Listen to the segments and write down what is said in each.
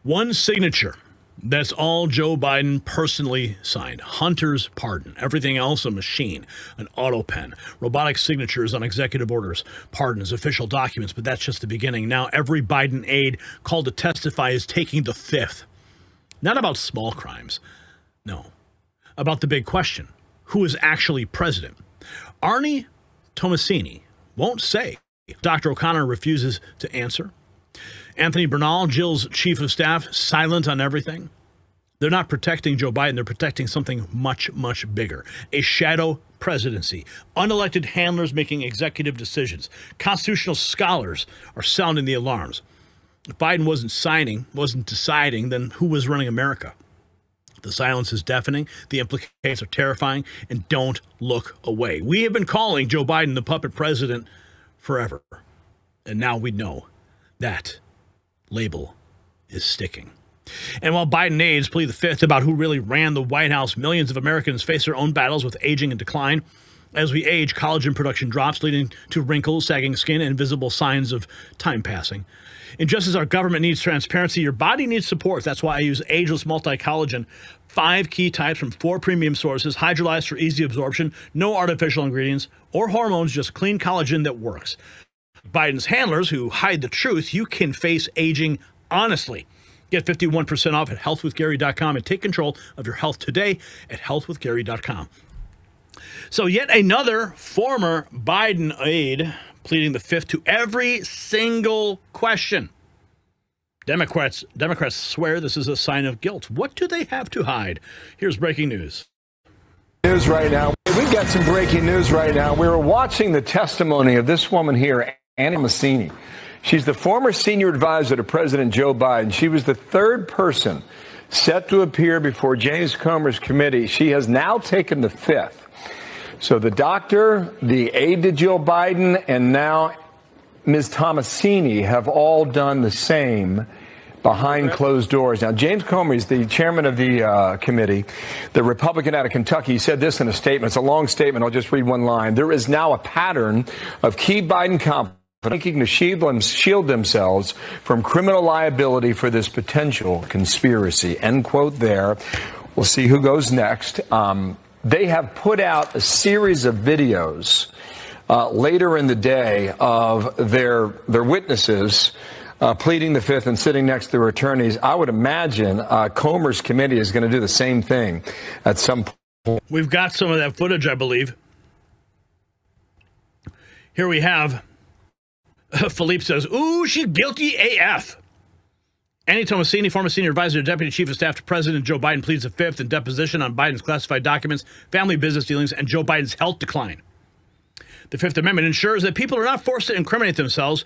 One signature. That's all Joe Biden personally signed. Hunter's pardon. Everything else a machine, an Autopen, robotic signatures on executive orders, pardons, official documents, but that's just the beginning. Now every Biden aide called to testify is taking the fifth. Not about small crimes. No. About the big question. Who is actually president? Arnie Tomasini won't say. Dr. O'Connor refuses to answer. Anthony Bernal, Jill's chief of staff, silent on everything. They're not protecting Joe Biden. They're protecting something much, much bigger. A shadow presidency. Unelected handlers making executive decisions. Constitutional scholars are sounding the alarms. If Biden wasn't deciding, then who was running America? The silence is deafening. The implications are terrifying. And don't look away. We have been calling Joe Biden the puppet president forever. And now we know that label is sticking. And while Biden aides plead the fifth about who really ran the White House, millions of Americans face their own battles with aging and decline. As we age, collagen production drops, leading to wrinkles, sagging skin, and visible signs of time passing. And just as our government needs transparency, your body needs support. That's why I use Ageless Multi-Collagen. 5 key types from 4 premium sources, hydrolyzed for easy absorption, no artificial ingredients or hormones, just clean collagen that works. Biden's handlers who hide the truth, you can face aging honestly. Get 51% off at healthwithgary.com and take control of your health today at healthwithgary.com. So yet another former Biden aide pleading the fifth to every single question. Democrats swear this is a sign of guilt. What do they have to hide? Here's breaking news. News right now. We've got some breaking news right now. We were watching the testimony of this woman here, Tomasini. She's the former senior advisor to President Joe Biden. She was the third person set to appear before James Comer's committee. She has now taken the fifth. So the doctor, the aide to Joe Biden, and now Ms. Tomasini have all done the same behind closed doors. Now, James Comer is the chairman of the committee, the Republican out of Kentucky. He said this in a statement. It's a long statement. I'll just read one line. There is now a pattern of key Biden companies thinking to shield themselves from criminal liability for this potential conspiracy. End quote there. We'll see who goes next. They have put out a series of videos later in the day of their witnesses pleading the fifth and sitting next to their attorneys. I would imagine Comer's committee is going to do the same thing at some point. We've got some of that footage, I believe. Here we have Philippe says, ooh, she's guilty AF. Annie Tomasini, former senior advisor to Deputy Chief of Staff to President Joe Biden, pleads the fifth in deposition on Biden's classified documents, family business dealings, and Joe Biden's health decline. The Fifth Amendment ensures that people are not forced to incriminate themselves,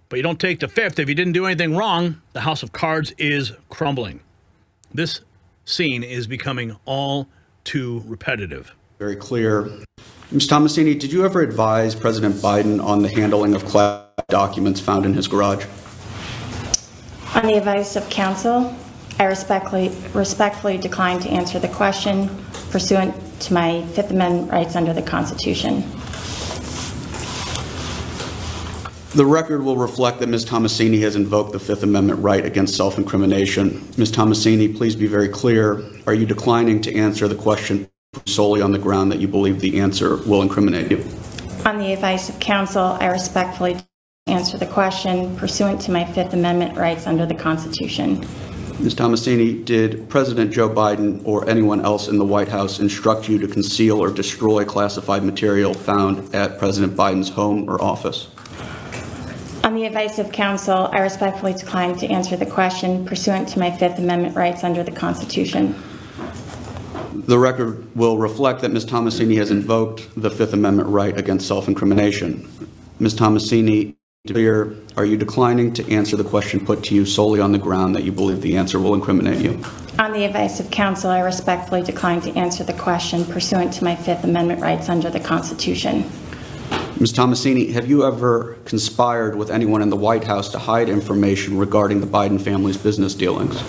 but you don't take the fifth if you didn't do anything wrong. The house of cards is crumbling. This scene is becoming all too repetitive. Very clear. Ms. Tomasini, did you ever advise President Biden on the handling of classified documents found in his garage? On the advice of counsel, I respectfully decline to answer the question pursuant to my Fifth Amendment rights under the Constitution. The record will reflect that Ms. Tomasini has invoked the Fifth Amendment right against self-incrimination. Ms. Tomasini, please be very clear. Are you declining to answer the question solely on the ground that you believe the answer will incriminate you? On the advice of counsel, I respectfully answer the question pursuant to my Fifth Amendment rights under the Constitution. Ms. Tomasini, did President Joe Biden or anyone else in the White House instruct you to conceal or destroy classified material found at President Biden's home or office? On the advice of counsel, I respectfully decline to answer the question pursuant to my Fifth Amendment rights under the Constitution. The record will reflect that Ms. Tomasini has invoked the Fifth Amendment right against self-incrimination. Ms. Tomasini, are you declining to answer the question put to you solely on the ground that you believe the answer will incriminate you? On the advice of counsel, I respectfully decline to answer the question pursuant to my Fifth Amendment rights under the Constitution. Ms. Tomasini, have you ever conspired with anyone in the White House to hide information regarding the Biden family's business dealings?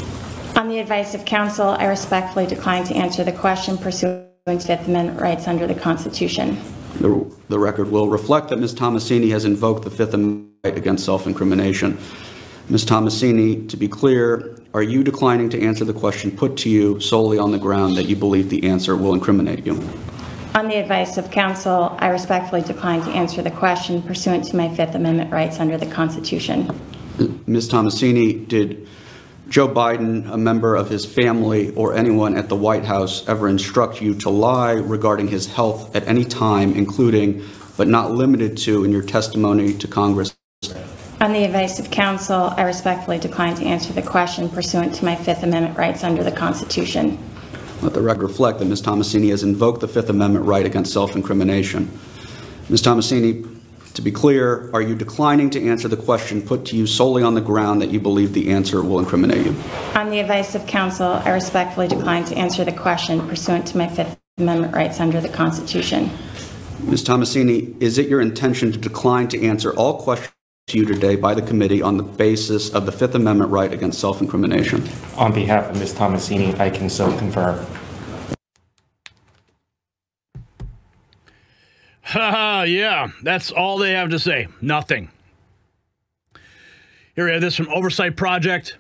On the advice of counsel, I respectfully decline to answer the question pursuant to Fifth Amendment rights under the Constitution. The record will reflect that Ms. Tomasini has invoked the Fifth Amendment right against self-incrimination. Ms. Tomasini, to be clear, are you declining to answer the question put to you solely on the ground that you believe the answer will incriminate you? On the advice of counsel, I respectfully decline to answer the question pursuant to my Fifth Amendment rights under the Constitution. Ms. Tomasini, did Joe Biden, a member of his family, or anyone at the White House ever instruct you to lie regarding his health at any time, including but not limited to in your testimony to Congress? On the advice of counsel, I respectfully decline to answer the question pursuant to my Fifth Amendment rights under the Constitution. Let the record reflect that Ms. Tomasini has invoked the Fifth Amendment right against self-incrimination. Ms. Tomasini, to be clear, are you declining to answer the question put to you solely on the ground that you believe the answer will incriminate you? On the advice of counsel, I respectfully decline to answer the question pursuant to my Fifth Amendment rights under the Constitution. Ms. Tomasini, is it your intention to decline to answer all questions to you today by the committee on the basis of the Fifth Amendment right against self-incrimination? On behalf of Ms. Tomasini, I can so confirm. Yeah, that's all they have to say. Nothing. Here we have this from Oversight Project.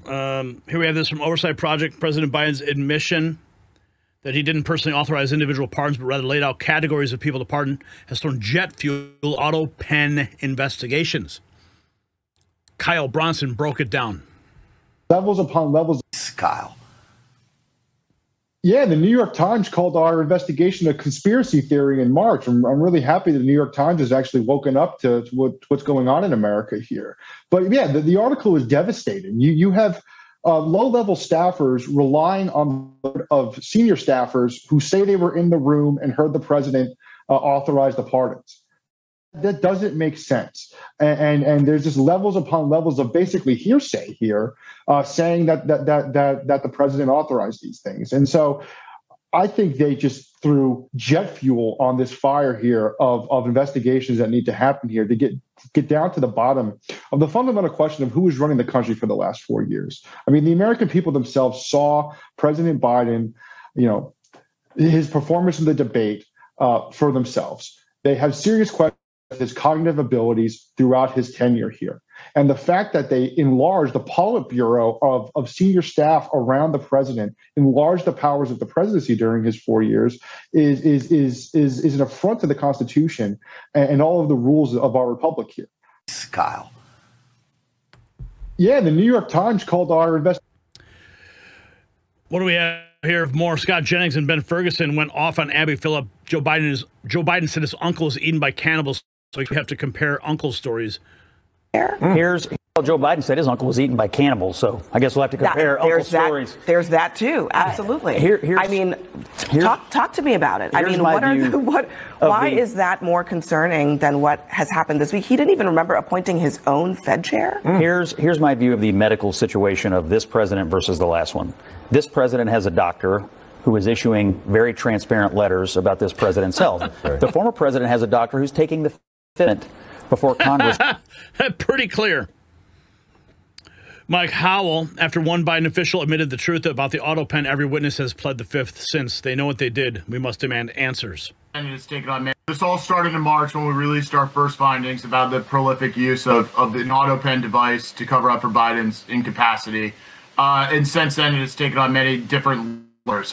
President Biden's admission that he didn't personally authorize individual pardons, but rather laid out categories of people to pardon, has thrown jet fuel Autopen investigations. Kyle Bronson broke it down. Levels upon levels. Kyle. Yeah, the New York Times called our investigation a conspiracy theory in March. I'm really happy that the New York Times has actually woken up to what's going on in America here. But yeah, the article is devastating. You have low-level staffers relying on of senior staffers who say they were in the room and heard the president authorize the pardons. That doesn't make sense. And there's just levels upon levels of basically hearsay here, saying that the president authorized these things. And so I think they just threw jet fuel on this fire here of investigations that need to happen here to get down to the bottom of the fundamental question of who is running the country for the last 4 years. I mean, the American people themselves saw President Biden, his performance in the debate for themselves. They have serious questions of his cognitive abilities throughout his tenure here. And the fact that they enlarged the Politburo of senior staff around the president, enlarged the powers of the presidency during his 4 years is an affront to the Constitution and all of the rules of our republic here. Kyle. Yeah, the New York Times called our investigation. What do we have here? More Scott Jennings and Ben Ferguson went off on Abby Phillip. Joe Biden said his uncle was eaten by cannibals, so you have to compare uncle stories. Here's Joe Biden said his uncle was eaten by cannibals, so I guess we'll have to compare uncle stories. There's that too, absolutely. Talk to me about it. I mean, why is that more concerning than what has happened this week? He didn't even remember appointing his own Fed chair. Here's my view of the medical situation of this president versus the last one. This president has a doctor who is issuing very transparent letters about this president's health. The former president has a doctor who's taking the Fitment before Congress. Pretty clear. Mike Howell, after one Biden official admitted the truth about the Autopen, every witness has pled the Fifth since. They know what they did. We must demand answers. This all started in March when we released our first findings about the prolific use of an Autopen device to cover up for Biden's incapacity. And since then, it has taken on many different layers.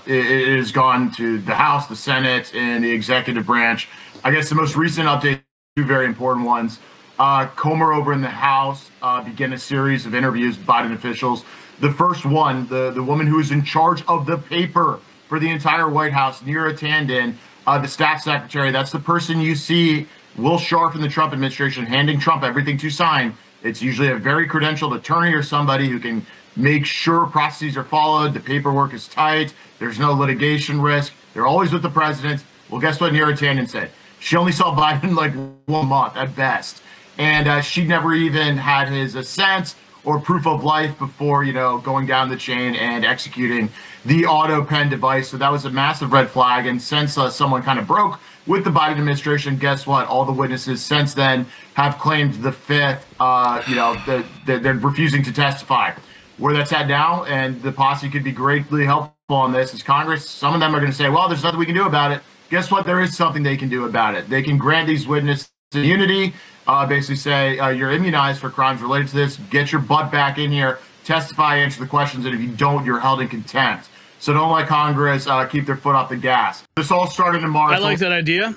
It has gone to the House, the Senate, and the executive branch. I guess the most recent update, two very important ones. Comer over in the House began a series of interviews with Biden officials. The first one, the woman who is in charge of the paper for the entire White House, Neera Tanden, the staff secretary, that's the person you see Will Scharf in the Trump administration handing Trump everything to sign. It's usually a very credentialed attorney or somebody who can make sure processes are followed, the paperwork is tight, there's no litigation risk, they're always with the president. Well, guess what Neera Tanden said? She only saw Biden like 1 month at best. And she never even had his assent or proof of life before, going down the chain and executing the Autopen device. So that was a massive red flag. And since someone kind of broke with the Biden administration, guess what? All the witnesses since then have claimed the Fifth, they're refusing to testify. Where that's at now, and the posse could be greatly helpful on this, is Congress. Some of them are going to say, well, there's nothing we can do about it. Guess what? There is something they can do about it. They can grant these witnesses immunity. basically say you're immunized for crimes related to this. Get your butt back in here, testify, answer the questions, and if you don't, you're held in contempt. So don't let Congress keep their foot off the gas. This all started in March. I like that idea.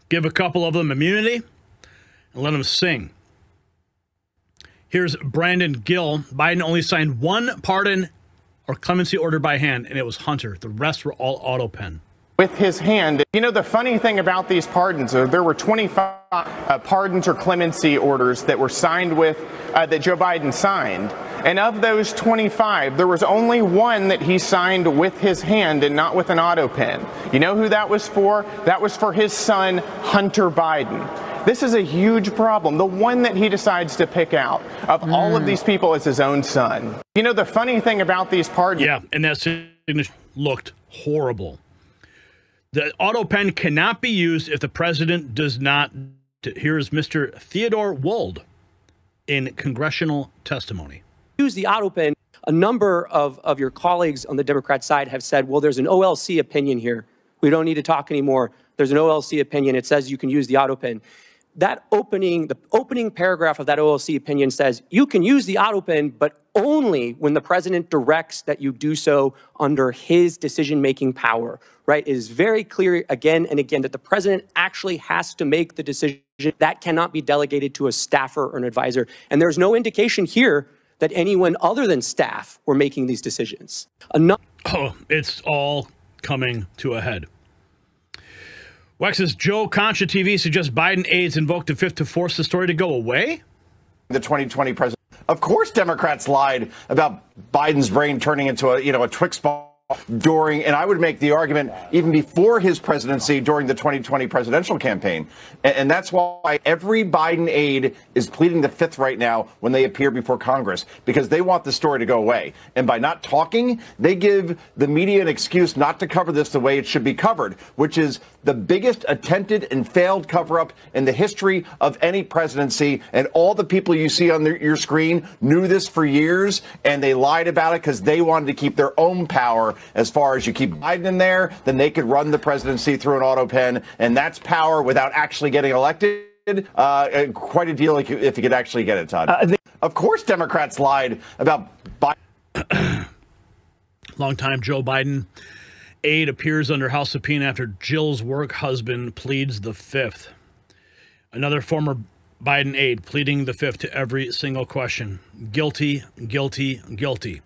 Give a couple of them immunity and let them sing. Here's Brandon Gill. Biden only signed one pardon or clemency order by hand, and it was Hunter. The rest were all Autopen. With his hand. You know, the funny thing about these pardons, there were 25 pardons or clemency orders that were signed with, that Joe Biden signed. And of those 25, there was only one that he signed with his hand and not with an Autopen. You know who that was for? That was for his son, Hunter Biden. This is a huge problem. The one that he decides to pick out of all of these people is his own son. You know, the funny thing about these pardons. Yeah, and that signature looked horrible. The Autopen cannot be used if the president does not. Here is Mr. Theodore Wold in congressional testimony. Use the Autopen. A number of your colleagues on the Democrat side have said, well, there's an OLC opinion here. We don't need to talk anymore. There's an OLC opinion. It says you can use the Autopen. The opening paragraph of that OLC opinion says you can use the Autopen, but only when the president directs that you do so under his decision-making power, right? It is very clear again and again that the president actually has to make the decision. That cannot be delegated to a staffer or an advisor. And there's no indication here that anyone other than staff were making these decisions. Oh, it's all coming to a head. Wex's Joe Concha TV suggests Biden aides invoked the Fifth to force the story to go away? The 2020 president. Of course, Democrats lied about Biden's brain turning into a Twix ball during, and I would make the argument even before his presidency during the 2020 presidential campaign. And that's why every Biden aide is pleading the Fifth right now when they appear before Congress, because they want the story to go away. And by not talking, they give the media an excuse not to cover this the way it should be covered, which is the biggest attempted and failed cover-up in the history of any presidency. And all the people you see on your screen knew this for years, and they lied about it because they wanted to keep their own power. As far as you keep Biden in there, then they could run the presidency through an Autopen, and that's power without actually getting elected. Quite a deal if you could actually get it, Todd. Of course, Democrats lied about Biden. Longtime Joe Biden aide appears under House subpoena after Jill's work husband pleads the Fifth. Another former Biden aide pleading the Fifth to every single question. Guilty, guilty, guilty.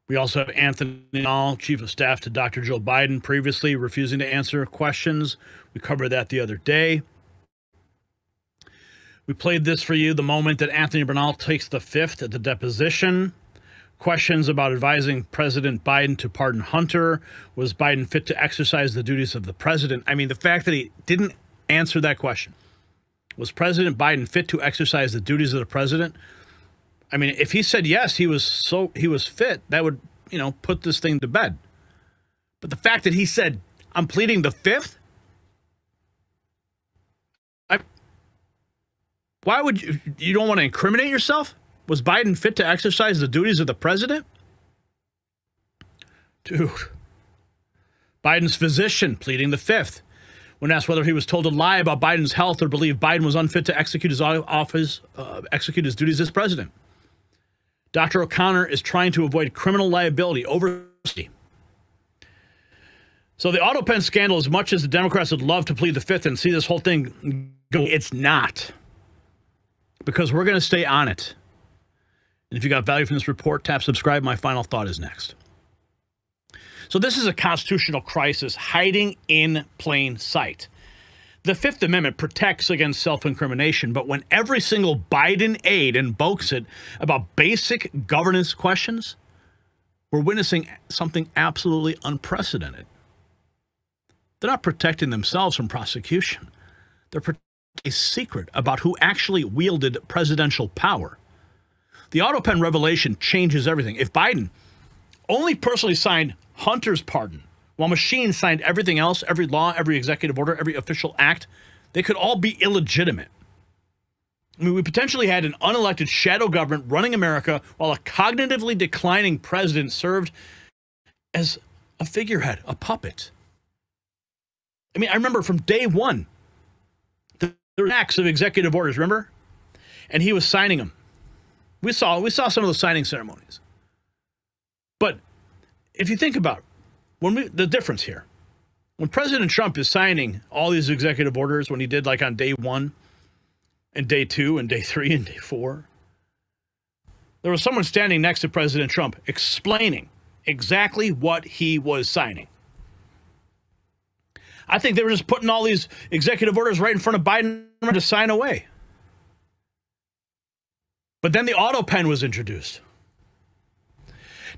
We also have Anthony Bernal, chief of staff to Dr. Joe Biden, previously refusing to answer questions. We covered that the other day. We played this for you the moment that Anthony Bernal takes the Fifth at the deposition. Questions about advising President Biden to pardon Hunter. Was Biden fit to exercise the duties of the president? I mean, the fact that he didn't answer that question. Was President Biden fit to exercise the duties of the president? I mean, if he said yes, he was fit, that would, put this thing to bed. But the fact that he said, I'm pleading the Fifth? Why would you don't want to incriminate yourself? Was Biden fit to exercise the duties of the president? Dude. Biden's physician pleading the Fifth. When asked whether he was told to lie about Biden's health or believe Biden was unfit to execute his duties as president. Dr. O'Connor is trying to avoid criminal liability over. So the Autopen scandal, as much as the Democrats would love to plead the Fifth and see this whole thing go, it's not. Because we're going to stay on it. And if you got value from this report, tap subscribe. My final thought is next. So this is a constitutional crisis hiding in plain sight. The Fifth Amendment protects against self-incrimination, but when every single Biden aide invokes it about basic governance questions, we're witnessing something absolutely unprecedented. They're not protecting themselves from prosecution. They're protecting a secret about who actually wielded presidential power. The Autopen revelation changes everything. If Biden only personally signed Hunter's pardon, while machines signed everything else, every law, every executive order, every official act, they could all be illegitimate. I mean, we potentially had an unelected shadow government running America while a cognitively declining president served as a figurehead, a puppet. I mean, I remember from day one, the There were acts of executive orders, remember? And he was signing them. We saw some of those signing ceremonies. But if you think about the difference here, when President Trump is signing all these executive orders, when he did like on day 1 and day 2 and day 3 and day 4, there was someone standing next to President Trump explaining exactly what he was signing. I think they were just putting all these executive orders right in front of Biden to sign away. But then the Autopen was introduced.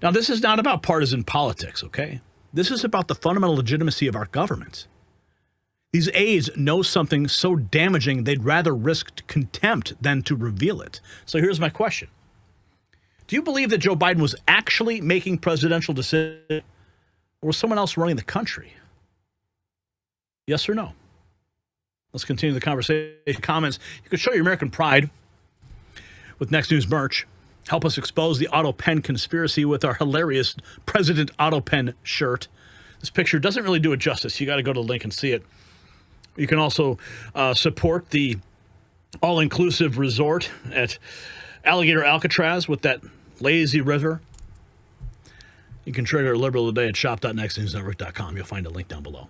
Now, this is not about partisan politics, okay? This is about the fundamental legitimacy of our government. These aides know something so damaging they'd rather risk contempt than to reveal it. So here's my question. Do you believe that Joe Biden was actually making presidential decisions, or was someone else running the country? Yes or no? Let's continue the conversation. Comments. You can show your American pride with Next News merch. Help us expose the Autopen conspiracy with our hilarious President Autopen shirt. This picture doesn't really do it justice. You got to go to the link and see it. You can also support the all-inclusive resort at Alligator Alcatraz with that lazy river. You can trigger a liberal today at shop.nextnewsnetwork.com. You'll find a link down below.